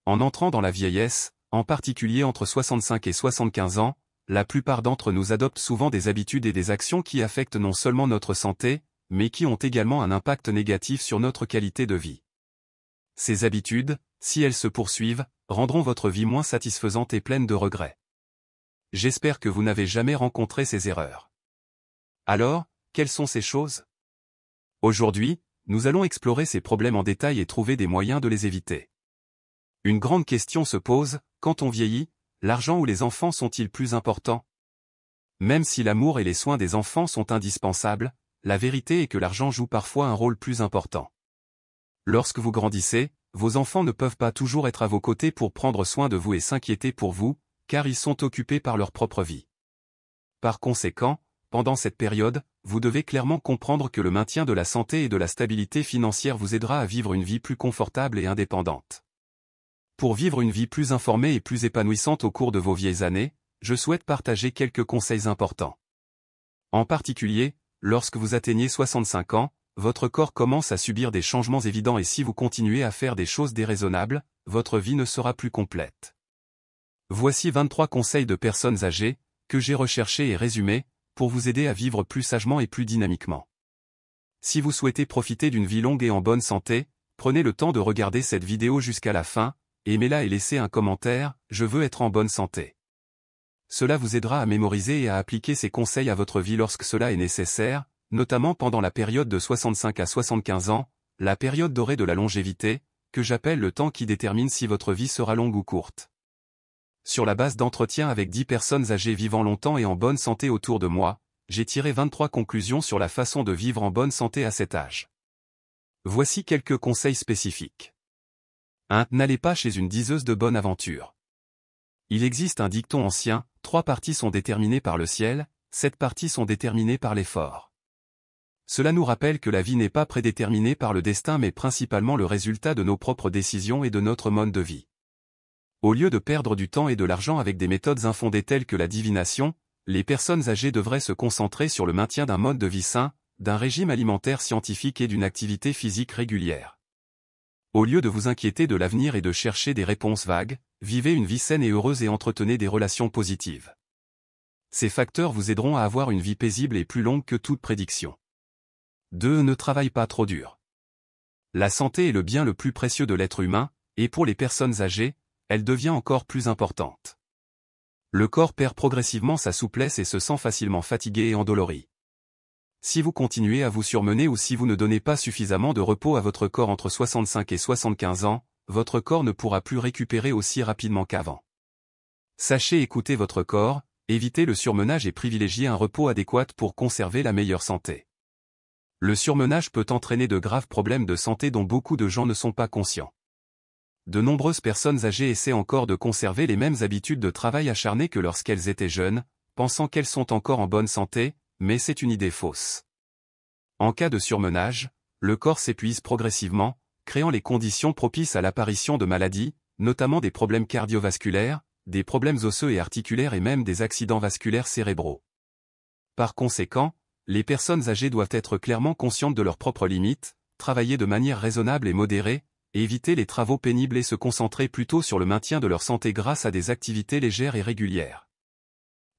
En entrant dans la vieillesse, en particulier entre 65 et 75 ans, la plupart d'entre nous adoptent souvent des habitudes et des actions qui affectent non seulement notre santé, mais qui ont également un impact négatif sur notre qualité de vie. Ces habitudes, si elles se poursuivent, rendront votre vie moins satisfaisante et pleine de regrets. J'espère que vous n'avez jamais rencontré ces erreurs. Alors, quelles sont ces choses? Aujourd'hui, nous allons explorer ces problèmes en détail et trouver des moyens de les éviter. Une grande question se pose, quand on vieillit, l'argent ou les enfants sont-ils plus importants? Même si l'amour et les soins des enfants sont indispensables, la vérité est que l'argent joue parfois un rôle plus important. Lorsque vous grandissez, vos enfants ne peuvent pas toujours être à vos côtés pour prendre soin de vous et s'inquiéter pour vous, car ils sont occupés par leur propre vie. Par conséquent, pendant cette période, vous devez clairement comprendre que le maintien de la santé et de la stabilité financière vous aidera à vivre une vie plus confortable et indépendante. Pour vivre une vie plus informée et plus épanouissante au cours de vos vieilles années, je souhaite partager quelques conseils importants. En particulier, lorsque vous atteignez 65 ans, votre corps commence à subir des changements évidents et si vous continuez à faire des choses déraisonnables, votre vie ne sera plus complète. Voici 23 conseils de personnes âgées, que j'ai recherchés et résumés, pour vous aider à vivre plus sagement et plus dynamiquement. Si vous souhaitez profiter d'une vie longue et en bonne santé, prenez le temps de regarder cette vidéo jusqu'à la fin, aimez-la et laissez un commentaire, je veux être en bonne santé. Cela vous aidera à mémoriser et à appliquer ces conseils à votre vie lorsque cela est nécessaire, notamment pendant la période de 65 à 75 ans, la période dorée de la longévité, que j'appelle le temps qui détermine si votre vie sera longue ou courte. Sur la base d'entretiens avec 10 personnes âgées vivant longtemps et en bonne santé autour de moi, j'ai tiré 23 conclusions sur la façon de vivre en bonne santé à cet âge. Voici quelques conseils spécifiques. 1. N'allez pas chez une diseuse de bonne aventure. Il existe un dicton ancien, 3 parties sont déterminées par le ciel, 7 parties sont déterminées par l'effort. Cela nous rappelle que la vie n'est pas prédéterminée par le destin mais principalement le résultat de nos propres décisions et de notre mode de vie. Au lieu de perdre du temps et de l'argent avec des méthodes infondées telles que la divination, les personnes âgées devraient se concentrer sur le maintien d'un mode de vie sain, d'un régime alimentaire scientifique et d'une activité physique régulière. Au lieu de vous inquiéter de l'avenir et de chercher des réponses vagues, vivez une vie saine et heureuse et entretenez des relations positives. Ces facteurs vous aideront à avoir une vie paisible et plus longue que toute prédiction. 2. Ne travaille pas trop dur. La santé est le bien le plus précieux de l'être humain, et pour les personnes âgées, elle devient encore plus importante. Le corps perd progressivement sa souplesse et se sent facilement fatigué et endolori. Si vous continuez à vous surmener ou si vous ne donnez pas suffisamment de repos à votre corps entre 65 et 75 ans, votre corps ne pourra plus récupérer aussi rapidement qu'avant. Sachez écouter votre corps, évitez le surmenage et privilégiez un repos adéquat pour conserver la meilleure santé. Le surmenage peut entraîner de graves problèmes de santé dont beaucoup de gens ne sont pas conscients. De nombreuses personnes âgées essaient encore de conserver les mêmes habitudes de travail acharnées que lorsqu'elles étaient jeunes, pensant qu'elles sont encore en bonne santé, mais c'est une idée fausse. En cas de surmenage, le corps s'épuise progressivement, créant les conditions propices à l'apparition de maladies, notamment des problèmes cardiovasculaires, des problèmes osseux et articulaires et même des accidents vasculaires cérébraux. Par conséquent, les personnes âgées doivent être clairement conscientes de leurs propres limites, travailler de manière raisonnable et modérée, éviter les travaux pénibles et se concentrer plutôt sur le maintien de leur santé grâce à des activités légères et régulières.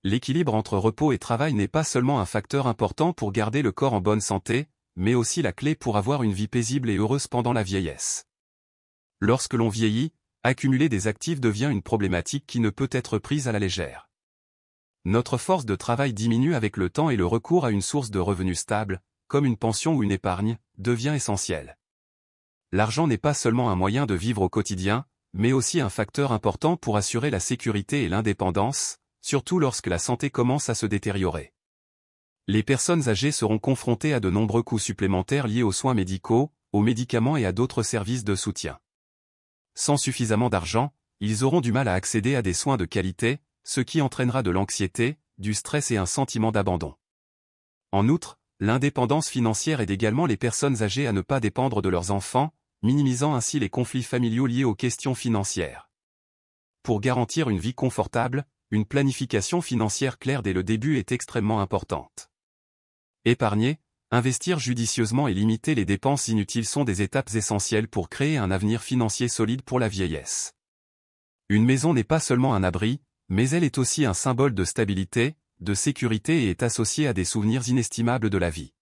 L'équilibre entre repos et travail n'est pas seulement un facteur important pour garder le corps en bonne santé, mais aussi la clé pour avoir une vie paisible et heureuse pendant la vieillesse. Lorsque l'on vieillit, accumuler des actifs devient une problématique qui ne peut être prise à la légère. Notre force de travail diminue avec le temps et le recours à une source de revenus stable, comme une pension ou une épargne, devient essentiel. L'argent n'est pas seulement un moyen de vivre au quotidien, mais aussi un facteur important pour assurer la sécurité et l'indépendance, surtout lorsque la santé commence à se détériorer. Les personnes âgées seront confrontées à de nombreux coûts supplémentaires liés aux soins médicaux, aux médicaments et à d'autres services de soutien. Sans suffisamment d'argent, ils auront du mal à accéder à des soins de qualité, ce qui entraînera de l'anxiété, du stress et un sentiment d'abandon. En outre, l'indépendance financière aide également les personnes âgées à ne pas dépendre de leurs enfants, minimisant ainsi les conflits familiaux liés aux questions financières. Pour garantir une vie confortable, une planification financière claire dès le début est extrêmement importante. Épargner, investir judicieusement et limiter les dépenses inutiles sont des étapes essentielles pour créer un avenir financier solide pour la vieillesse. Une maison n'est pas seulement un abri, mais elle est aussi un symbole de stabilité, de sécurité et est associée à des souvenirs inestimables de la vie.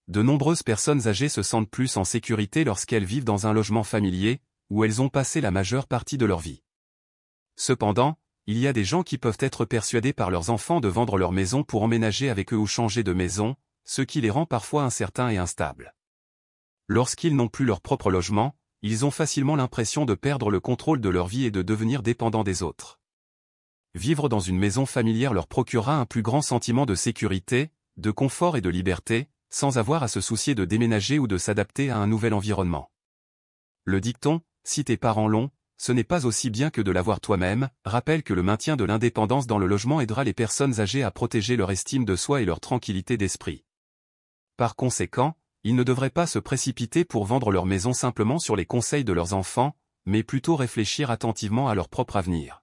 De nombreuses personnes âgées se sentent plus en sécurité lorsqu'elles vivent dans un logement familier, où elles ont passé la majeure partie de leur vie. Cependant, il y a des gens qui peuvent être persuadés par leurs enfants de vendre leur maison pour emménager avec eux ou changer de maison, ce qui les rend parfois incertains et instables. Lorsqu'ils n'ont plus leur propre logement, ils ont facilement l'impression de perdre le contrôle de leur vie et de devenir dépendants des autres. Vivre dans une maison familière leur procurera un plus grand sentiment de sécurité, de confort et de liberté, sans avoir à se soucier de déménager ou de s'adapter à un nouvel environnement. Le dicton « si tes parents l'ont, ce n'est pas aussi bien que de l'avoir toi-même » rappelle que le maintien de l'indépendance dans le logement aidera les personnes âgées à protéger leur estime de soi et leur tranquillité d'esprit. Par conséquent, ils ne devraient pas se précipiter pour vendre leur maison simplement sur les conseils de leurs enfants, mais plutôt réfléchir attentivement à leur propre avenir.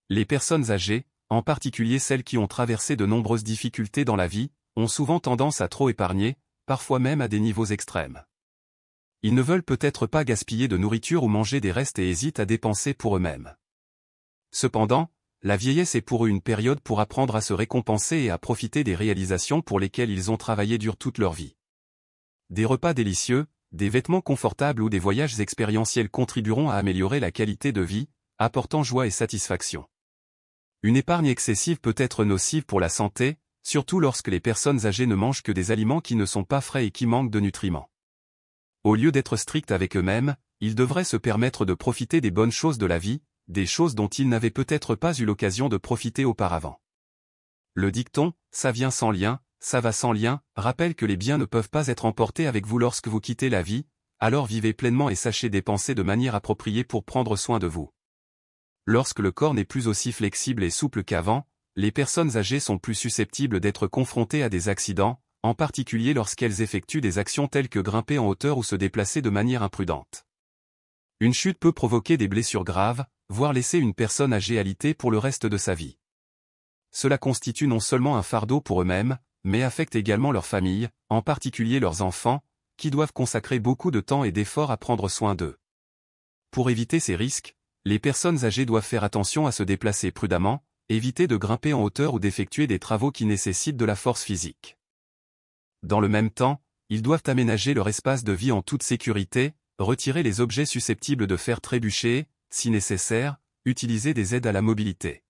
Les personnes âgées, en particulier celles qui ont traversé de nombreuses difficultés dans la vie, ont souvent tendance à trop épargner, parfois même à des niveaux extrêmes. Ils ne veulent peut-être pas gaspiller de nourriture ou manger des restes et hésitent à dépenser pour eux-mêmes. Cependant, la vieillesse est pour eux une période pour apprendre à se récompenser et à profiter des réalisations pour lesquelles ils ont travaillé dur toute leur vie. Des repas délicieux, des vêtements confortables ou des voyages expérientiels contribueront à améliorer la qualité de vie, apportant joie et satisfaction. Une épargne excessive peut être nocive pour la santé, surtout lorsque les personnes âgées ne mangent que des aliments qui ne sont pas frais et qui manquent de nutriments. Au lieu d'être stricts avec eux-mêmes, ils devraient se permettre de profiter des bonnes choses de la vie, des choses dont ils n'avaient peut-être pas eu l'occasion de profiter auparavant. Le dicton « ça vient sans lien, ça va sans lien » rappelle que les biens ne peuvent pas être emportés avec vous lorsque vous quittez la vie, alors vivez pleinement et sachez dépenser de manière appropriée pour prendre soin de vous. Lorsque le corps n'est plus aussi flexible et souple qu'avant, les personnes âgées sont plus susceptibles d'être confrontées à des accidents, en particulier lorsqu'elles effectuent des actions telles que grimper en hauteur ou se déplacer de manière imprudente. Une chute peut provoquer des blessures graves, voire laisser une personne âgée alitée pour le reste de sa vie. Cela constitue non seulement un fardeau pour eux-mêmes, mais affecte également leur famille, en particulier leurs enfants, qui doivent consacrer beaucoup de temps et d'efforts à prendre soin d'eux. Pour éviter ces risques, les personnes âgées doivent faire attention à se déplacer prudemment, éviter de grimper en hauteur ou d'effectuer des travaux qui nécessitent de la force physique. Dans le même temps, ils doivent aménager leur espace de vie en toute sécurité, retirer les objets susceptibles de faire trébucher et, si nécessaire, utiliser des aides à la mobilité.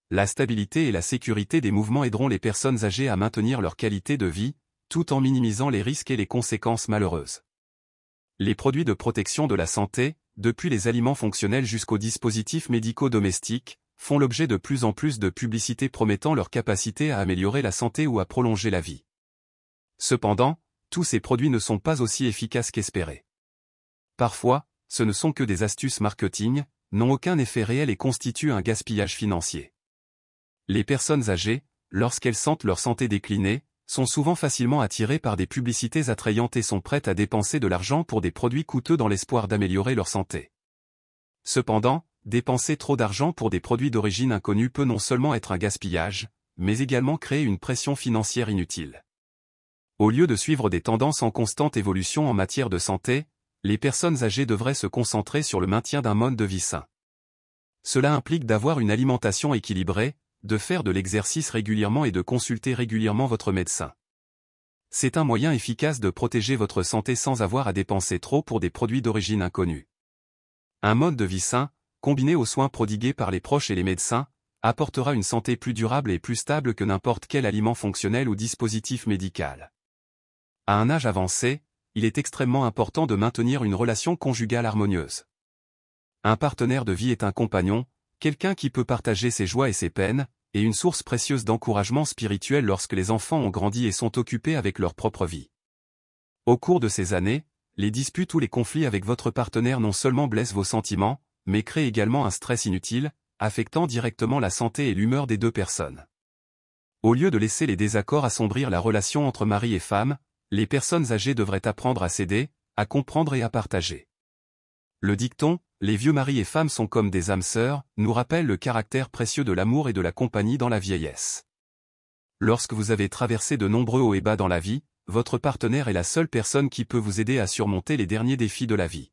La stabilité et la sécurité des mouvements aideront les personnes âgées à maintenir leur qualité de vie, tout en minimisant les risques et les conséquences malheureuses. Les produits de protection de la santé, depuis les aliments fonctionnels jusqu'aux dispositifs médicaux domestiques, font l'objet de plus en plus de publicités promettant leur capacité à améliorer la santé ou à prolonger la vie. Cependant, tous ces produits ne sont pas aussi efficaces qu'espérés. Parfois, ce ne sont que des astuces marketing, n'ont aucun effet réel et constituent un gaspillage financier. Les personnes âgées, lorsqu'elles sentent leur santé décliner, sont souvent facilement attirées par des publicités attrayantes et sont prêtes à dépenser de l'argent pour des produits coûteux dans l'espoir d'améliorer leur santé. Cependant, dépenser trop d'argent pour des produits d'origine inconnue peut non seulement être un gaspillage, mais également créer une pression financière inutile. Au lieu de suivre des tendances en constante évolution en matière de santé, les personnes âgées devraient se concentrer sur le maintien d'un mode de vie sain. Cela implique d'avoir une alimentation équilibrée, de faire de l'exercice régulièrement et de consulter régulièrement votre médecin. C'est un moyen efficace de protéger votre santé sans avoir à dépenser trop pour des produits d'origine inconnue. Un mode de vie sain, combiné aux soins prodigués par les proches et les médecins, apportera une santé plus durable et plus stable que n'importe quel aliment fonctionnel ou dispositif médical. À un âge avancé, il est extrêmement important de maintenir une relation conjugale harmonieuse. Un partenaire de vie est un compagnon, quelqu'un qui peut partager ses joies et ses peines, et une source précieuse d'encouragement spirituel lorsque les enfants ont grandi et sont occupés avec leur propre vie. Au cours de ces années, les disputes ou les conflits avec votre partenaire non seulement blessent vos sentiments, mais créent également un stress inutile, affectant directement la santé et l'humeur des deux personnes. Au lieu de laisser les désaccords assombrir la relation entre mari et femme, les personnes âgées devraient apprendre à céder, à comprendre et à partager. Le dicton « Les vieux maris et femmes sont comme des âmes sœurs » nous rappelle le caractère précieux de l'amour et de la compagnie dans la vieillesse. Lorsque vous avez traversé de nombreux hauts et bas dans la vie, votre partenaire est la seule personne qui peut vous aider à surmonter les derniers défis de la vie.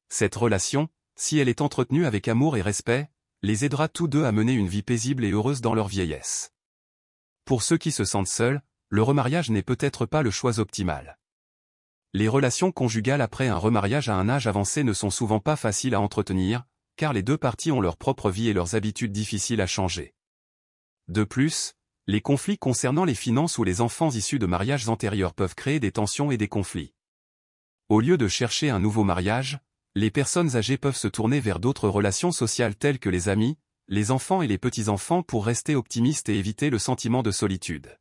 Cette relation, si elle est entretenue avec amour et respect, les aidera tous deux à mener une vie paisible et heureuse dans leur vieillesse. Pour ceux qui se sentent seuls, le remariage n'est peut-être pas le choix optimal. Les relations conjugales après un remariage à un âge avancé ne sont souvent pas faciles à entretenir, car les deux parties ont leur propre vie et leurs habitudes difficiles à changer. De plus, les conflits concernant les finances ou les enfants issus de mariages antérieurs peuvent créer des tensions et des conflits. Au lieu de chercher un nouveau mariage, les personnes âgées peuvent se tourner vers d'autres relations sociales telles que les amis, les enfants et les petits-enfants pour rester optimistes et éviter le sentiment de solitude.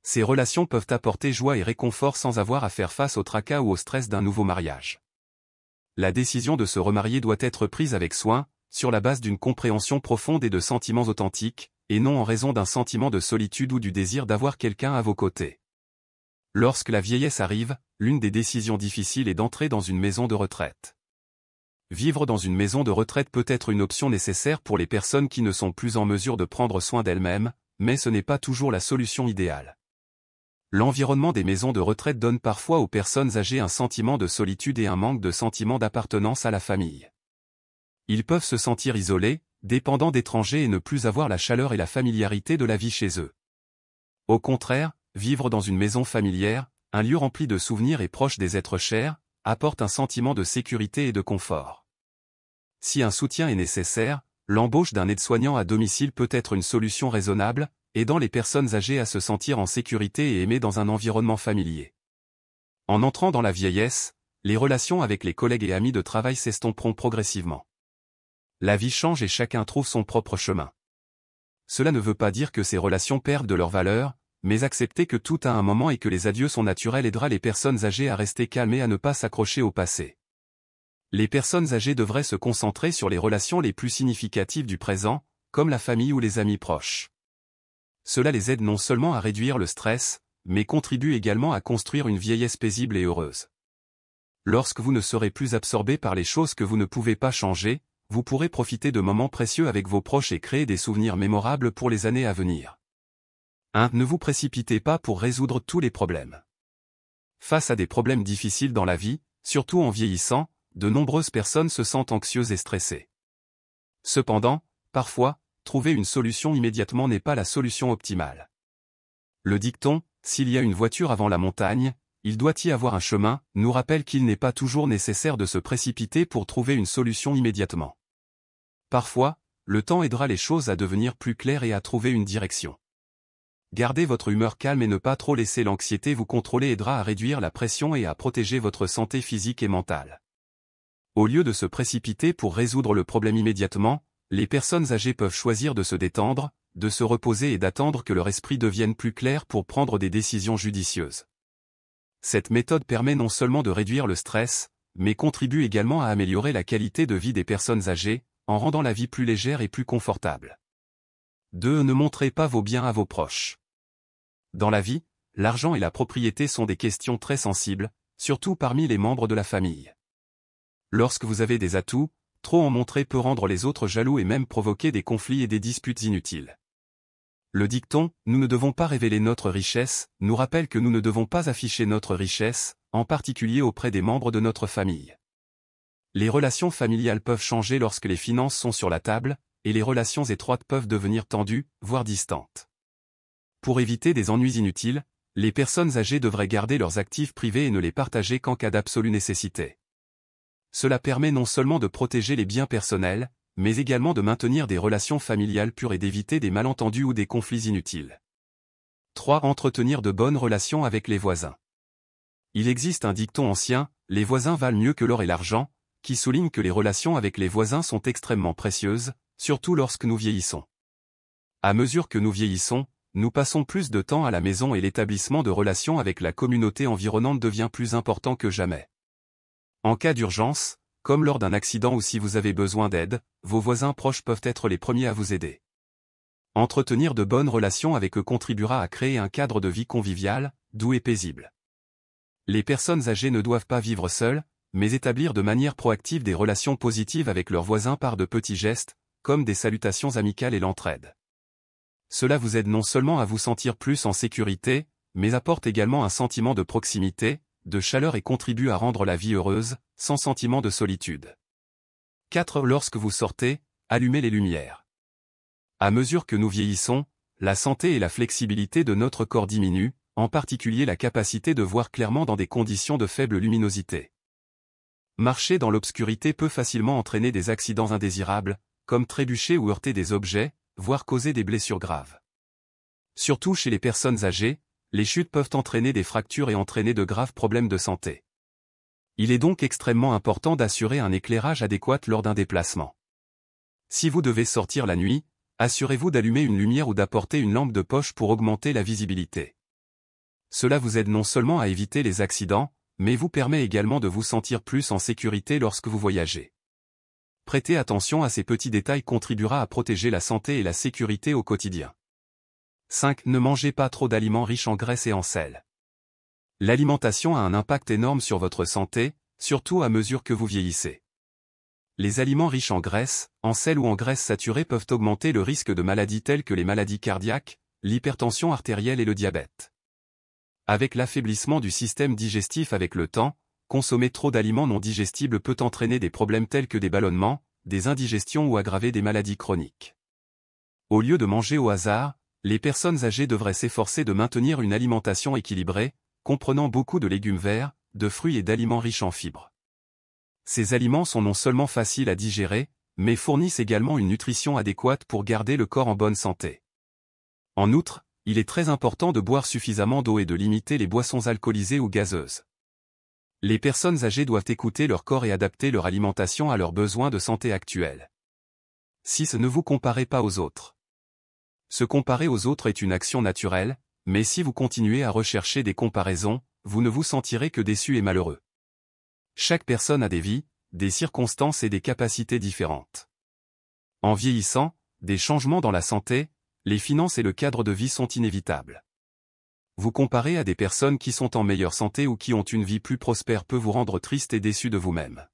Ces relations peuvent apporter joie et réconfort sans avoir à faire face au tracas ou au stress d'un nouveau mariage. La décision de se remarier doit être prise avec soin, sur la base d'une compréhension profonde et de sentiments authentiques, et non en raison d'un sentiment de solitude ou du désir d'avoir quelqu'un à vos côtés. Lorsque la vieillesse arrive, l'une des décisions difficiles est d'entrer dans une maison de retraite. Vivre dans une maison de retraite peut être une option nécessaire pour les personnes qui ne sont plus en mesure de prendre soin d'elles-mêmes, mais ce n'est pas toujours la solution idéale. L'environnement des maisons de retraite donne parfois aux personnes âgées un sentiment de solitude et un manque de sentiment d'appartenance à la famille. Ils peuvent se sentir isolés, dépendants d'étrangers et ne plus avoir la chaleur et la familiarité de la vie chez eux. Au contraire, vivre dans une maison familière, un lieu rempli de souvenirs et proche des êtres chers, apporte un sentiment de sécurité et de confort. Si un soutien est nécessaire, l'embauche d'un aide-soignant à domicile peut être une solution raisonnable, aidant les personnes âgées à se sentir en sécurité et aimées dans un environnement familier. En entrant dans la vieillesse, les relations avec les collègues et amis de travail s'estomperont progressivement. La vie change et chacun trouve son propre chemin. Cela ne veut pas dire que ces relations perdent de leur valeur, mais accepter que tout a un moment et que les adieux sont naturels aidera les personnes âgées à rester calmes et à ne pas s'accrocher au passé. Les personnes âgées devraient se concentrer sur les relations les plus significatives du présent, comme la famille ou les amis proches. Cela les aide non seulement à réduire le stress, mais contribue également à construire une vieillesse paisible et heureuse. Lorsque vous ne serez plus absorbé par les choses que vous ne pouvez pas changer, vous pourrez profiter de moments précieux avec vos proches et créer des souvenirs mémorables pour les années à venir. 1. Ne vous précipitez pas pour résoudre tous les problèmes. Face à des problèmes difficiles dans la vie, surtout en vieillissant, de nombreuses personnes se sentent anxieuses et stressées. Cependant, parfois, trouver une solution immédiatement n'est pas la solution optimale. Le dicton « s'il y a une voiture avant la montagne, il doit y avoir un chemin » nous rappelle qu'il n'est pas toujours nécessaire de se précipiter pour trouver une solution immédiatement. Parfois, le temps aidera les choses à devenir plus claires et à trouver une direction. Garder votre humeur calme et ne pas trop laisser l'anxiété vous contrôler aidera à réduire la pression et à protéger votre santé physique et mentale. Au lieu de se précipiter pour résoudre le problème immédiatement, les personnes âgées peuvent choisir de se détendre, de se reposer et d'attendre que leur esprit devienne plus clair pour prendre des décisions judicieuses. Cette méthode permet non seulement de réduire le stress, mais contribue également à améliorer la qualité de vie des personnes âgées, en rendant la vie plus légère et plus confortable. 2. Ne montrez pas vos biens à vos proches. Dans la vie, l'argent et la propriété sont des questions très sensibles, surtout parmi les membres de la famille. Lorsque vous avez des atouts, trop en montrer peut rendre les autres jaloux et même provoquer des conflits et des disputes inutiles. Le dicton « Nous ne devons pas révéler notre richesse » nous rappelle que nous ne devons pas afficher notre richesse, en particulier auprès des membres de notre famille. Les relations familiales peuvent changer lorsque les finances sont sur la table, et les relations étroites peuvent devenir tendues, voire distantes. Pour éviter des ennuis inutiles, les personnes âgées devraient garder leurs actifs privés et ne les partager qu'en cas d'absolue nécessité. Cela permet non seulement de protéger les biens personnels, mais également de maintenir des relations familiales pures et d'éviter des malentendus ou des conflits inutiles. 3. Entretenir de bonnes relations avec les voisins. Il existe un dicton ancien, « Les voisins valent mieux que l'or et l'argent », qui souligne que les relations avec les voisins sont extrêmement précieuses, surtout lorsque nous vieillissons. À mesure que nous vieillissons, nous passons plus de temps à la maison et l'établissement de relations avec la communauté environnante devient plus important que jamais. En cas d'urgence, comme lors d'un accident ou si vous avez besoin d'aide, vos voisins proches peuvent être les premiers à vous aider. Entretenir de bonnes relations avec eux contribuera à créer un cadre de vie convivial, doux et paisible. Les personnes âgées ne doivent pas vivre seules, mais établir de manière proactive des relations positives avec leurs voisins par de petits gestes, comme des salutations amicales et l'entraide. Cela vous aide non seulement à vous sentir plus en sécurité, mais apporte également un sentiment de proximité, de chaleur et contribue à rendre la vie heureuse, sans sentiment de solitude. 4. Lorsque vous sortez, allumez les lumières. À mesure que nous vieillissons, la santé et la flexibilité de notre corps diminuent, en particulier la capacité de voir clairement dans des conditions de faible luminosité. Marcher dans l'obscurité peut facilement entraîner des accidents indésirables, comme trébucher ou heurter des objets, voire causer des blessures graves. Surtout chez les personnes âgées, les chutes peuvent entraîner des fractures et entraîner de graves problèmes de santé. Il est donc extrêmement important d'assurer un éclairage adéquat lors d'un déplacement. Si vous devez sortir la nuit, assurez-vous d'allumer une lumière ou d'apporter une lampe de poche pour augmenter la visibilité. Cela vous aide non seulement à éviter les accidents, mais vous permet également de vous sentir plus en sécurité lorsque vous voyagez. Prêter attention à ces petits détails contribuera à protéger la santé et la sécurité au quotidien. 5. Ne mangez pas trop d'aliments riches en graisse et en sel. L'alimentation a un impact énorme sur votre santé, surtout à mesure que vous vieillissez. Les aliments riches en graisse, en sel ou en graisse saturée peuvent augmenter le risque de maladies telles que les maladies cardiaques, l'hypertension artérielle et le diabète. Avec l'affaiblissement du système digestif avec le temps, consommer trop d'aliments non digestibles peut entraîner des problèmes tels que des ballonnements, des indigestions ou aggraver des maladies chroniques. Au lieu de manger au hasard, les personnes âgées devraient s'efforcer de maintenir une alimentation équilibrée, comprenant beaucoup de légumes verts, de fruits et d'aliments riches en fibres. Ces aliments sont non seulement faciles à digérer, mais fournissent également une nutrition adéquate pour garder le corps en bonne santé. En outre, il est très important de boire suffisamment d'eau et de limiter les boissons alcoolisées ou gazeuses. Les personnes âgées doivent écouter leur corps et adapter leur alimentation à leurs besoins de santé actuels. 6. Ne vous comparez pas aux autres. Se comparer aux autres est une action naturelle, mais si vous continuez à rechercher des comparaisons, vous ne vous sentirez que déçu et malheureux. Chaque personne a des vies, des circonstances et des capacités différentes. En vieillissant, des changements dans la santé, les finances et le cadre de vie sont inévitables. Vous comparer à des personnes qui sont en meilleure santé ou qui ont une vie plus prospère peut vous rendre triste et déçu de vous-même.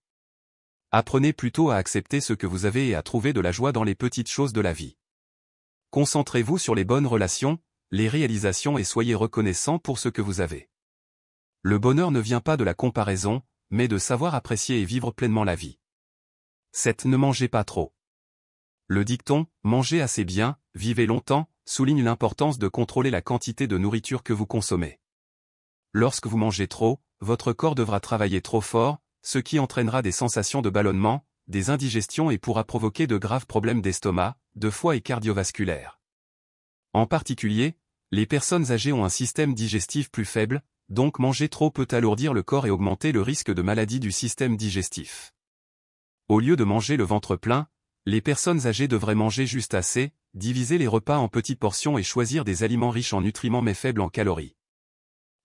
Apprenez plutôt à accepter ce que vous avez et à trouver de la joie dans les petites choses de la vie. Concentrez-vous sur les bonnes relations, les réalisations et soyez reconnaissant pour ce que vous avez. Le bonheur ne vient pas de la comparaison, mais de savoir apprécier et vivre pleinement la vie. 7. Ne mangez pas trop. Le dicton « mangez assez bien, vivez longtemps » souligne l'importance de contrôler la quantité de nourriture que vous consommez. Lorsque vous mangez trop, votre corps devra travailler trop fort, ce qui entraînera des sensations de ballonnement, des indigestions et pourra provoquer de graves problèmes d'estomac, de foie et cardiovasculaires. En particulier, les personnes âgées ont un système digestif plus faible, donc manger trop peut alourdir le corps et augmenter le risque de maladies du système digestif. Au lieu de manger le ventre plein, les personnes âgées devraient manger juste assez, diviser les repas en petites portions et choisir des aliments riches en nutriments mais faibles en calories.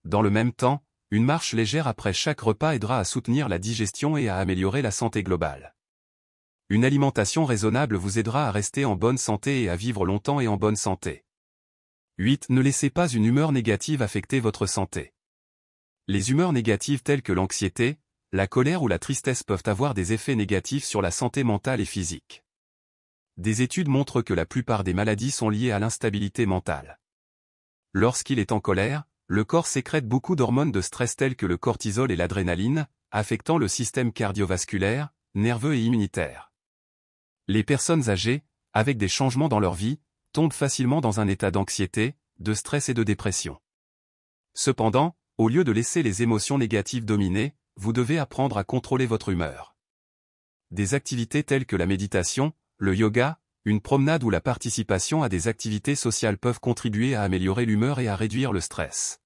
Dans le même temps, une marche légère après chaque repas aidera à soutenir la digestion et à améliorer la santé globale. Une alimentation raisonnable vous aidera à rester en bonne santé et à vivre longtemps et en bonne santé. 8. Ne laissez pas une humeur négative affecter votre santé. Les humeurs négatives telles que l'anxiété, la colère ou la tristesse peuvent avoir des effets négatifs sur la santé mentale et physique. Des études montrent que la plupart des maladies sont liées à l'instabilité mentale. Lorsqu'il est en colère, le corps sécrète beaucoup d'hormones de stress telles que le cortisol et l'adrénaline, affectant le système cardiovasculaire, nerveux et immunitaire. Les personnes âgées, avec des changements dans leur vie, tombent facilement dans un état d'anxiété, de stress et de dépression. Cependant, au lieu de laisser les émotions négatives dominer, vous devez apprendre à contrôler votre humeur. Des activités telles que la méditation, le yoga, une promenade ou la participation à des activités sociales peuvent contribuer à améliorer l'humeur et à réduire le stress.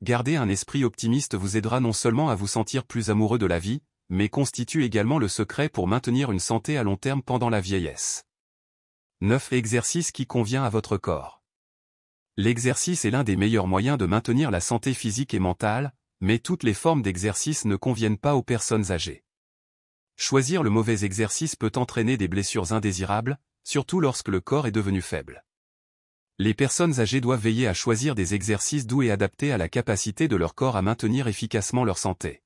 Garder un esprit optimiste vous aidera non seulement à vous sentir plus amoureux de la vie, mais constitue également le secret pour maintenir une santé à long terme pendant la vieillesse. 9. Exercice qui convient à votre corps. L'exercice est l'un des meilleurs moyens de maintenir la santé physique et mentale, mais toutes les formes d'exercice ne conviennent pas aux personnes âgées. Choisir le mauvais exercice peut entraîner des blessures indésirables, surtout lorsque le corps est devenu faible. Les personnes âgées doivent veiller à choisir des exercices doux et adaptés à la capacité de leur corps à maintenir efficacement leur santé.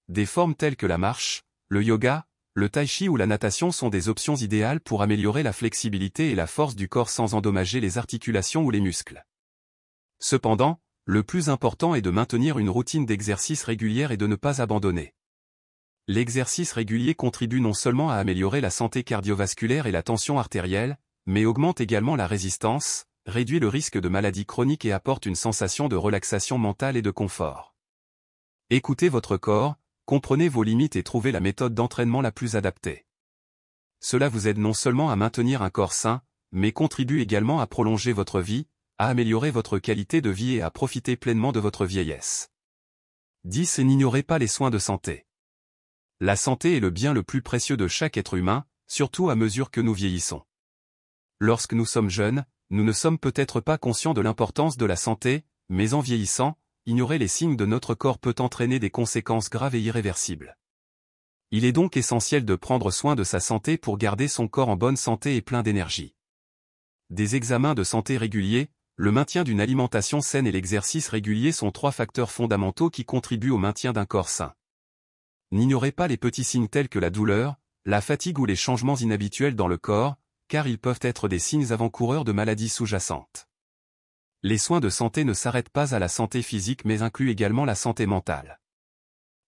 Des formes telles que la marche, le yoga, le tai chi ou la natation sont des options idéales pour améliorer la flexibilité et la force du corps sans endommager les articulations ou les muscles. Cependant, le plus important est de maintenir une routine d'exercice régulière et de ne pas abandonner. L'exercice régulier contribue non seulement à améliorer la santé cardiovasculaire et la tension artérielle, mais augmente également la résistance, réduit le risque de maladies chroniques et apporte une sensation de relaxation mentale et de confort. Écoutez votre corps, comprenez vos limites et trouvez la méthode d'entraînement la plus adaptée. Cela vous aide non seulement à maintenir un corps sain, mais contribue également à prolonger votre vie, à améliorer votre qualité de vie et à profiter pleinement de votre vieillesse. 10. Et n'ignorez pas les soins de santé. La santé est le bien le plus précieux de chaque être humain, surtout à mesure que nous vieillissons. Lorsque nous sommes jeunes, nous ne sommes peut-être pas conscients de l'importance de la santé, mais en vieillissant, ignorer les signes de notre corps peut entraîner des conséquences graves et irréversibles. Il est donc essentiel de prendre soin de sa santé pour garder son corps en bonne santé et plein d'énergie. Des examens de santé réguliers, le maintien d'une alimentation saine et l'exercice régulier sont 3 facteurs fondamentaux qui contribuent au maintien d'un corps sain. N'ignorez pas les petits signes tels que la douleur, la fatigue ou les changements inhabituels dans le corps, car ils peuvent être des signes avant-coureurs de maladies sous-jacentes. Les soins de santé ne s'arrêtent pas à la santé physique mais incluent également la santé mentale.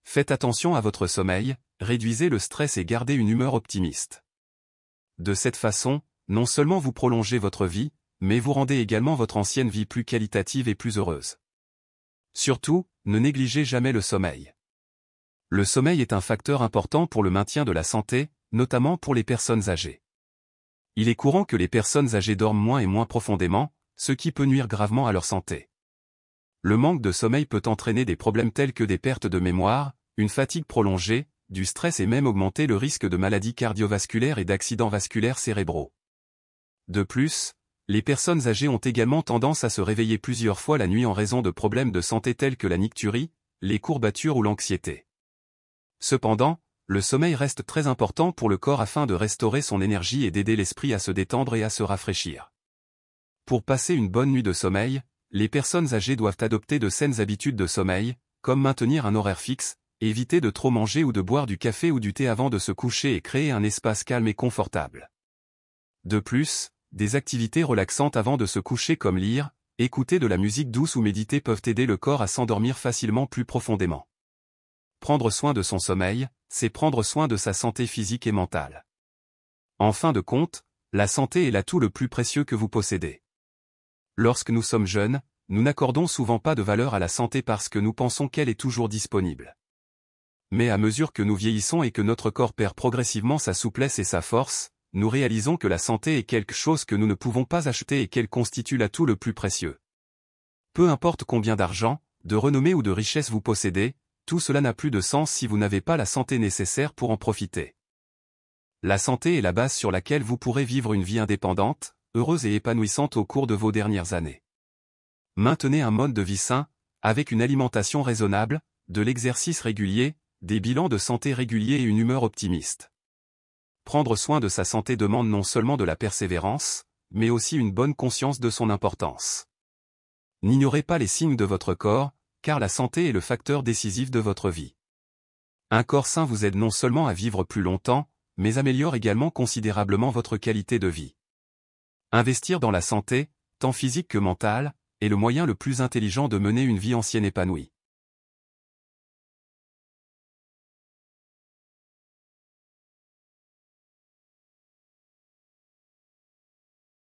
Faites attention à votre sommeil, réduisez le stress et gardez une humeur optimiste. De cette façon, non seulement vous prolongez votre vie, mais vous rendez également votre ancienne vie plus qualitative et plus heureuse. Surtout, ne négligez jamais le sommeil. Le sommeil est un facteur important pour le maintien de la santé, notamment pour les personnes âgées. Il est courant que les personnes âgées dorment moins et moins profondément, ce qui peut nuire gravement à leur santé. Le manque de sommeil peut entraîner des problèmes tels que des pertes de mémoire, une fatigue prolongée, du stress et même augmenter le risque de maladies cardiovasculaires et d'accidents vasculaires cérébraux. De plus, les personnes âgées ont également tendance à se réveiller plusieurs fois la nuit en raison de problèmes de santé tels que la nicturie, les courbatures ou l'anxiété. Cependant, le sommeil reste très important pour le corps afin de restaurer son énergie et d'aider l'esprit à se détendre et à se rafraîchir. Pour passer une bonne nuit de sommeil, les personnes âgées doivent adopter de saines habitudes de sommeil, comme maintenir un horaire fixe, éviter de trop manger ou de boire du café ou du thé avant de se coucher et créer un espace calme et confortable. De plus, des activités relaxantes avant de se coucher comme lire, écouter de la musique douce ou méditer peuvent aider le corps à s'endormir facilement plus profondément. Prendre soin de son sommeil, c'est prendre soin de sa santé physique et mentale. En fin de compte, la santé est l'atout le plus précieux que vous possédez. Lorsque nous sommes jeunes, nous n'accordons souvent pas de valeur à la santé parce que nous pensons qu'elle est toujours disponible. Mais à mesure que nous vieillissons et que notre corps perd progressivement sa souplesse et sa force, nous réalisons que la santé est quelque chose que nous ne pouvons pas acheter et qu'elle constitue l'atout le plus précieux. Peu importe combien d'argent, de renommée ou de richesse vous possédez, tout cela n'a plus de sens si vous n'avez pas la santé nécessaire pour en profiter. La santé est la base sur laquelle vous pourrez vivre une vie indépendante, heureuse et épanouissante au cours de vos dernières années. Maintenez un mode de vie sain, avec une alimentation raisonnable, de l'exercice régulier, des bilans de santé réguliers et une humeur optimiste. Prendre soin de sa santé demande non seulement de la persévérance, mais aussi une bonne conscience de son importance. N'ignorez pas les signes de votre corps, car la santé est le facteur décisif de votre vie. Un corps sain vous aide non seulement à vivre plus longtemps, mais améliore également considérablement votre qualité de vie. Investir dans la santé, tant physique que mentale, est le moyen le plus intelligent de mener une vie ancienne épanouie.